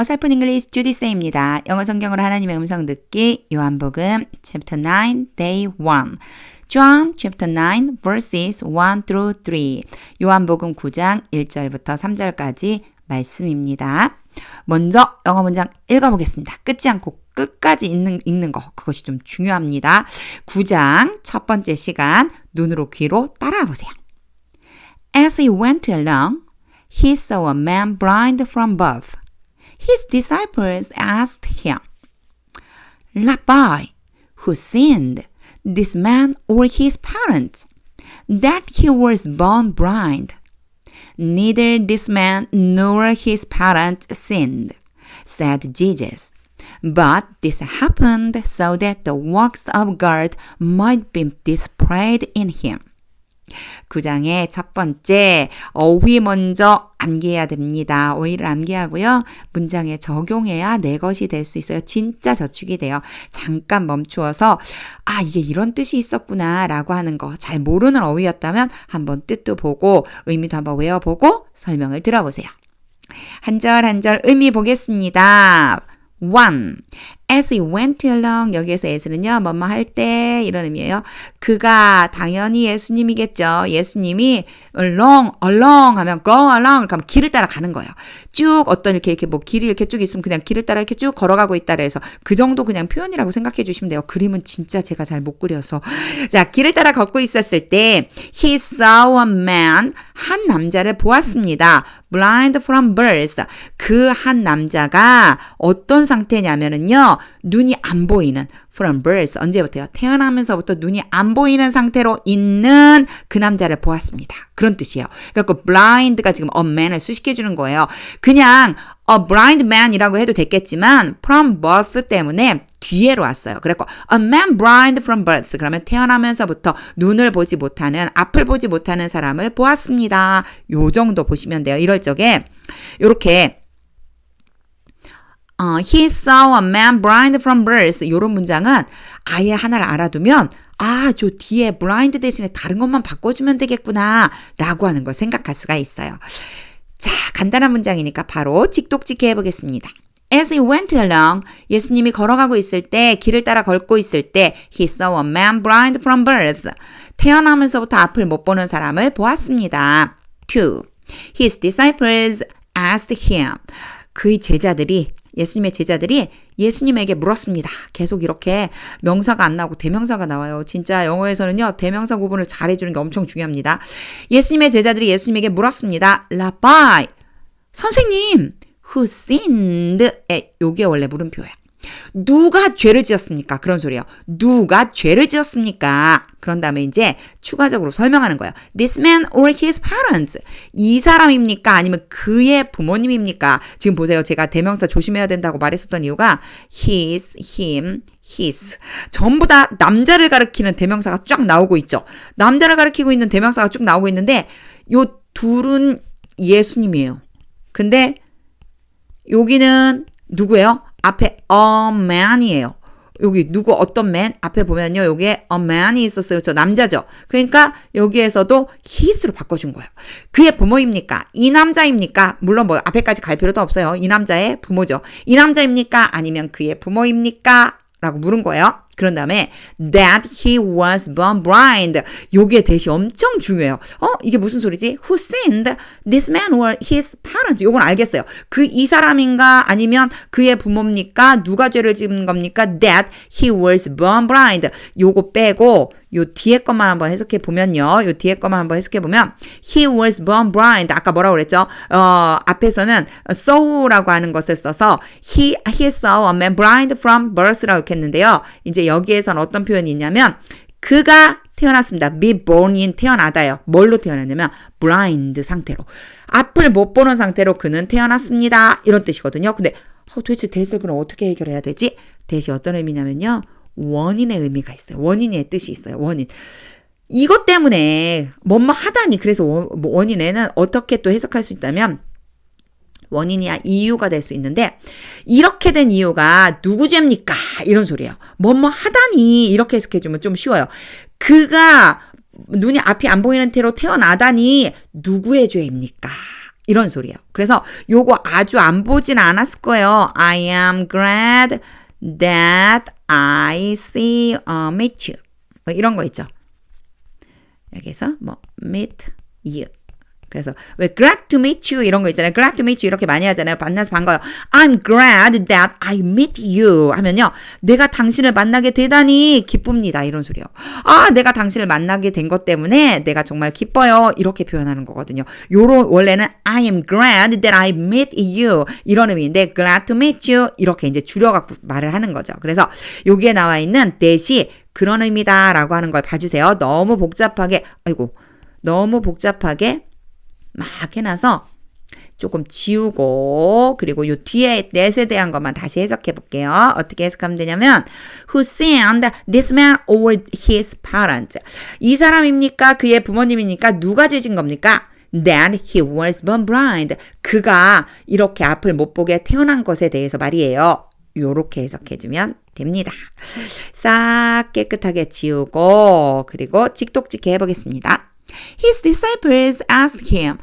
어설픈 잉글리시 주디쌤입니다. 영어 성경으로 하나님의 음성 듣기 요한복음 chapter 9 day 1 John chapter 9 verses 1 through 3 요한복음 9장 1절부터 3절까지 말씀입니다. 먼저 영어 문장 읽어보겠습니다. 끊지 않고 끝까지 읽는 거 그것이 좀 중요합니다. 9장 첫 번째 시간 눈으로 귀로 따라와 보세요. As he went along, he saw a man blind from birth. His disciples asked him, Rabbi, who sinned, this man or his parents, that he was born blind? Neither this man nor his parents sinned, said Jesus. But this happened so that the works of God might be displayed in him. 9장의 첫 번째 어휘 먼저 암기해야 됩니다. 어휘를 암기하고요. 문장에 적용해야 내 것이 될 수 있어요. 진짜 저축이 돼요. 잠깐 멈추어서 이게 이런 뜻이 있었구나 라고 하는 거 잘 모르는 어휘였다면 한번 뜻도 보고 의미도 한번 외워보고 설명을 들어보세요. 한 절 한 절 의미 보겠습니다. 1. As he went along 여기에서 as는요 뭐뭐 할 때 이런 의미예요. 그가 당연히 예수님이겠죠. 예수님이 along 하면 go along 그러면 길을 따라 가는 거예요. 쭉 어떤 이렇게 뭐 길이 이렇게 쭉 있으면 그냥 길을 따라 이렇게 쭉 걸어가고 있다 그래서 그 정도 그냥 표현이라고 생각해 주시면 돼요. 그림은 진짜 제가 잘 못 그려서 자 길을 따라 걷고 있었을 때 he saw a man 한 남자를 보았습니다. blind from birth 그 한 남자가 어떤 상태냐면은요 눈이 안 보이는 from birth 언제부터요? 태어나면서부터 눈이 안 보이는 상태로 있는 그 남자를 보았습니다. 그런 뜻이에요. 그러니까 blind가 지금 a man을 수식해 주는 거예요. 그냥 a blind man이라고 해도 됐겠지만 from birth 때문에 뒤에로 왔어요. 그래서 a man blind from birth 그러면 태어나면서부터 눈을 보지 못하는 앞을 보지 못하는 사람을 보았습니다. 요 정도 보시면 돼요. 이럴 적에 요렇게 he saw a man blind from birth 이런 문장은 아예 하나를 알아두면 저 뒤에 blind 대신에 다른 것만 바꿔주면 되겠구나 라고 하는 걸 생각할 수가 있어요. 자, 간단한 문장이니까 바로 직독직해 해보겠습니다. As he went along, 예수님이 걸어가고 있을 때, 길을 따라 걷고 있을 때 he saw a man blind from birth. 태어나면서부터 앞을 못 보는 사람을 보았습니다. 2. His disciples asked him. 그의 제자들이 예수님의 제자들이 예수님에게 물었습니다. 계속 이렇게 명사가 안 나오고 대명사가 나와요. 진짜 영어에서는요. 대명사 구분을 잘 해주는 게 엄청 중요합니다. 예수님의 제자들이 예수님에게 물었습니다. Rabbi, 선생님, who sinned? 요게 원래 물음표예요. 누가 죄를 지었습니까? 그런 소리예요. 누가 죄를 지었습니까? 그런 다음에 이제 추가적으로 설명하는 거예요. This man or his parents. 이 사람입니까? 아니면 그의 부모님입니까? 지금 보세요. 제가 대명사 조심해야 된다고 말했었던 이유가 his, him, his. 전부 다 남자를 가리키는 대명사가 쫙 나오고 있죠. 남자를 가리키고 있는 대명사가 쭉 나오고 있는데 요 둘은 예수님이에요. 근데 여기는 누구예요? 앞에 a man이에요. 여기 누구 어떤 man 앞에 보면요. 여기에 a man이 있었어요. 저 남자죠. 그러니까 여기에서도 his로 바꿔준 거예요. 그의 부모입니까? 이 남자입니까? 물론 뭐 앞에까지 갈 필요도 없어요. 이 남자의 부모죠. 이 남자입니까? 아니면 그의 부모입니까? 라고 물은 거예요. 그런 다음에 that he was born blind. 요게 대시 엄청 중요해요. 이게 무슨 소리지? Who sinned? This man or his parents? 요건 알겠어요. 이 사람인가 아니면 그의 부모입니까? 누가 죄를 지은 겁니까? That he was born blind. 요거 빼고 요 뒤에 것만 한번 해석해 보면요. 요 뒤에 것만 한번 해석해 보면 he was born blind. 아까 뭐라고 그랬죠? 앞에서는 saw라고 하는 것을 써서 he saw a man blind from birth라고 이렇게 했는데요. 이제 여기에서는 어떤 표현이 있냐면 그가 태어났습니다. be born in 태어나다요. 뭘로 태어났냐면 blind 상태로. 앞을 못 보는 상태로 그는 태어났습니다. 이런 뜻이거든요. 근데 도대체 대시를 그럼 어떻게 해결해야 되지? 대시 어떤 의미냐면요. 원인의 의미가 있어요. 원인의 뜻이 있어요. 원인. 이것 때문에 뭐뭐 하다니 그래서 원인에는 어떻게 또 해석할 수 있다면 원인이야 이유가 될 수 있는데 이렇게 된 이유가 누구 죄입니까? 이런 소리예요. 뭐뭐 하다니 이렇게 해석해주면 좀 쉬워요. 그가 눈이 앞이 안 보이는 채로 태어나다니 누구의 죄입니까? 이런 소리예요. 그래서 요거 아주 안 보진 않았을 거예요. I am glad that I meet you. 뭐 이런 거 있죠. 여기서 뭐 meet you. 그래서 왜 glad to meet you 이런 거 있잖아요. glad to meet you 이렇게 많이 하잖아요. 만나서 반가워요. I'm glad that I meet you 하면요. 내가 당신을 만나게 대단히 기쁩니다. 이런 소리요. 아, 내가 당신을 만나게 된 것 때문에 내가 정말 기뻐요. 이렇게 표현하는 거거든요. 요런 원래는 I am glad that I meet you 이런 의미인데 glad to meet you 이렇게 이제 줄여갖고 말을 하는 거죠. 그래서 여기에 나와 있는 that이 그런 의미다 라고 하는 걸 봐주세요. 너무 복잡하게 막 해놔서 조금 지우고 그리고 요 뒤에 that에 대한 것만 다시 해석해 볼게요. 어떻게 해석하면 되냐면 Who sent this man or his parents? 이 사람입니까? 그의 부모님입니까? 누가 죄진 겁니까? That he was born blind. 그가 이렇게 앞을 못 보게 태어난 것에 대해서 말이에요. 요렇게 해석해주면 됩니다. 싹 깨끗하게 지우고 그리고 직독직해 해보겠습니다. His disciples asked him.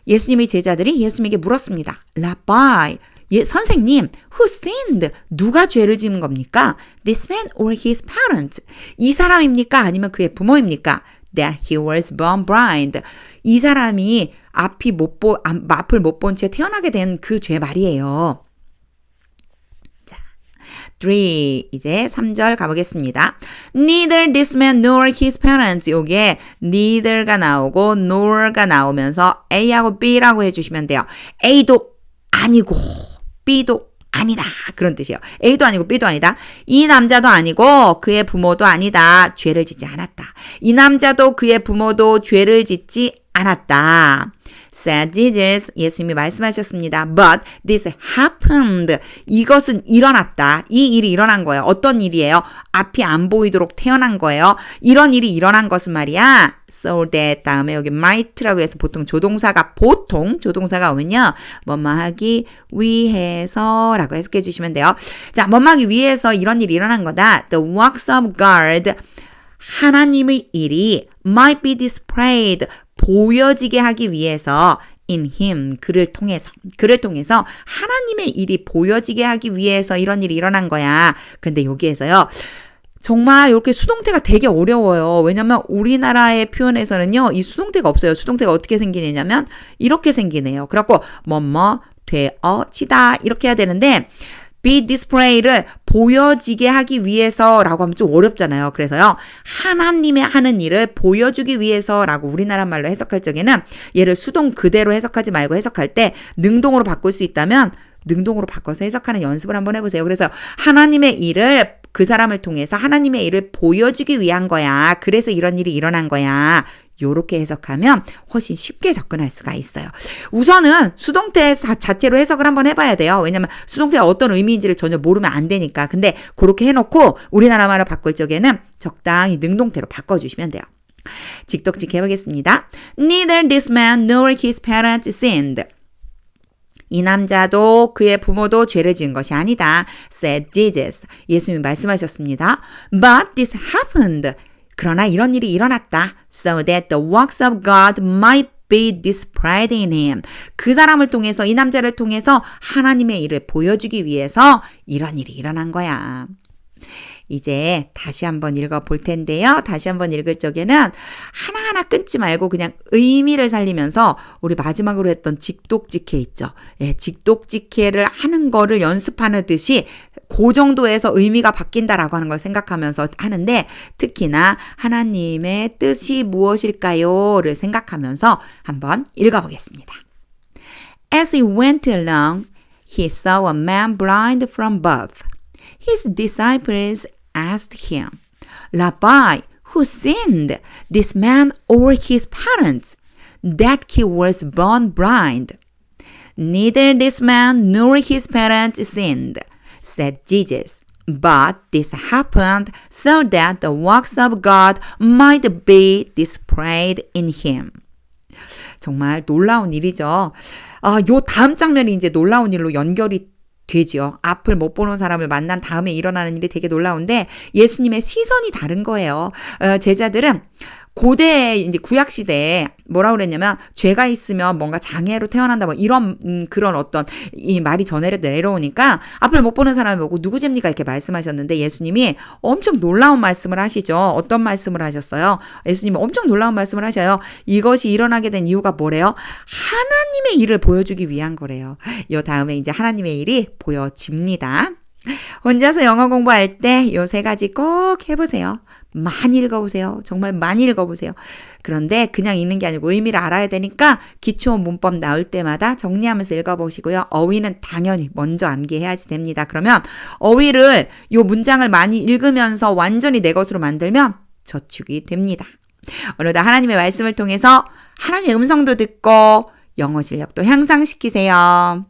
예수님의 제자들이 예수님에게 물었습니다. Rabbi, 선생님, who sinned? 누가 죄를 지은 겁니까? This man or his parents? 이 사람입니까? 아니면 그의 부모입니까? That he was born blind. 이 사람이 앞을 못 본 채 태어나게 된 그 죄 말이에요. 3 이제 3절 가보겠습니다. Neither this man nor his parents. 여기에 neither가 나오고 nor가 나오면서 A하고 B라고 해주시면 돼요. A도 아니고 B도 아니다. 그런 뜻이에요. A도 아니고 B도 아니다. 이 남자도 아니고 그의 부모도 아니다. 죄를 짓지 않았다. 이 남자도 그의 부모도 죄를 짓지 않았다. Said Jesus, 예수님이 말씀하셨습니다. But this happened. 이것은 일어났다. 이 일이 일어난 거예요. 어떤 일이에요? 앞이 안 보이도록 태어난 거예요. 이런 일이 일어난 것은 말이야. So that 다음에 여기 might라고 해서 보통 조동사가 오면요. 뭐뭐 하기 위해서 라고 해석해 주시면 돼요. 자, 뭐뭐 하기 위해서 이런 일이 일어난 거다. The works of God. 하나님의 일이 might be displayed. 보여지게 하기 위해서 in him 그를 통해서 하나님의 일이 보여지게 하기 위해서 이런 일이 일어난 거야. 근데 여기에서요. 정말 이렇게 수동태가 되게 어려워요. 왜냐면 우리나라의 표현에서는요. 이 수동태가 없어요. 수동태가 어떻게 생기냐면 이렇게 생기네요. 그래갖고 뭐뭐 되어지다 이렇게 해야 되는데 be display를 보여지게 하기 위해서라고 하면 좀 어렵잖아요. 그래서요. 하나님의 하는 일을 보여주기 위해서라고 우리나라 말로 해석할 적에는 얘를 수동 그대로 해석하지 말고 해석할 때 능동으로 바꿀 수 있다면 능동으로 바꿔서 해석하는 연습을 한번 해보세요. 그래서 하나님의 일을 그 사람을 통해서 하나님의 일을 보여주기 위한 거야. 그래서 이런 일이 일어난 거야. 요렇게 해석하면 훨씬 쉽게 접근할 수가 있어요. 우선은 수동태 자체로 해석을 한번 해봐야 돼요. 왜냐면 수동태가 어떤 의미인지를 전혀 모르면 안 되니까. 근데 그렇게 해놓고 우리나라 말로 바꿀 적에는 적당히 능동태로 바꿔주시면 돼요. 직독직 해보겠습니다. Neither this man nor his parents sinned. 이 남자도 그의 부모도 죄를 지은 것이 아니다. Said Jesus. 예수님이 말씀하셨습니다. But this happened. 그러나 이런 일이 일어났다. So that the works of God might be displayed in him. 그 사람을 통해서 이 남자를 통해서 하나님의 일을 보여주기 위해서 이런 일이 일어난 거야. 이제 다시 한번 읽어볼 텐데요. 다시 한번 읽을 적에는 하나하나 끊지 말고 그냥 의미를 살리면서 우리 마지막으로 했던 직독직해 있죠. 예, 직독직해를 하는 거를 연습하듯이 그 정도에서 의미가 바뀐다라고 하는 걸 생각하면서 하는데 특히나 하나님의 뜻이 무엇일까요?를 생각하면서 한번 읽어보겠습니다. As he went along, he saw a man blind from birth. His disciples asked him, Rabbi, who sinned, this man or his parents, that he was born blind? Neither this man nor his parents sinned, said Jesus. But this happened so that the works of God might be displayed in him. 정말 놀라운 일이죠. 요 다음 장면이 이제 놀라운 일로 연결이 되지요. 앞을 못 보는 사람을 만난 다음에 일어나는 일이 되게 놀라운데 예수님의 시선이 다른 거예요. 제자들은 고대 이제 구약 시대에 뭐라고 그랬냐면 죄가 있으면 뭔가 장애로 태어난다 뭐 이런 그런 어떤 이 말이 전해를 내려오니까 앞을 못 보는 사람이 보고 누구 죄입니까 이렇게 말씀하셨는데 예수님이 엄청 놀라운 말씀을 하시죠. 어떤 말씀을 하셨어요? 예수님이 엄청 놀라운 말씀을 하셔요. 이것이 일어나게 된 이유가 뭐래요? 하나님의 일을 보여주기 위한 거래요. 요 다음에 이제 하나님의 일이 보여집니다. 혼자서 영어 공부할 때 요 세 가지 꼭 해보세요. 많이 읽어보세요. 정말 많이 읽어보세요. 그런데 그냥 읽는 게 아니고 의미를 알아야 되니까 기초 문법 나올 때마다 정리하면서 읽어보시고요. 어휘는 당연히 먼저 암기해야지 됩니다. 그러면 어휘를 요 문장을 많이 읽으면서 완전히 내 것으로 만들면 저축이 됩니다. 오늘도 하나님의 말씀을 통해서 하나님의 음성도 듣고 영어 실력도 향상시키세요.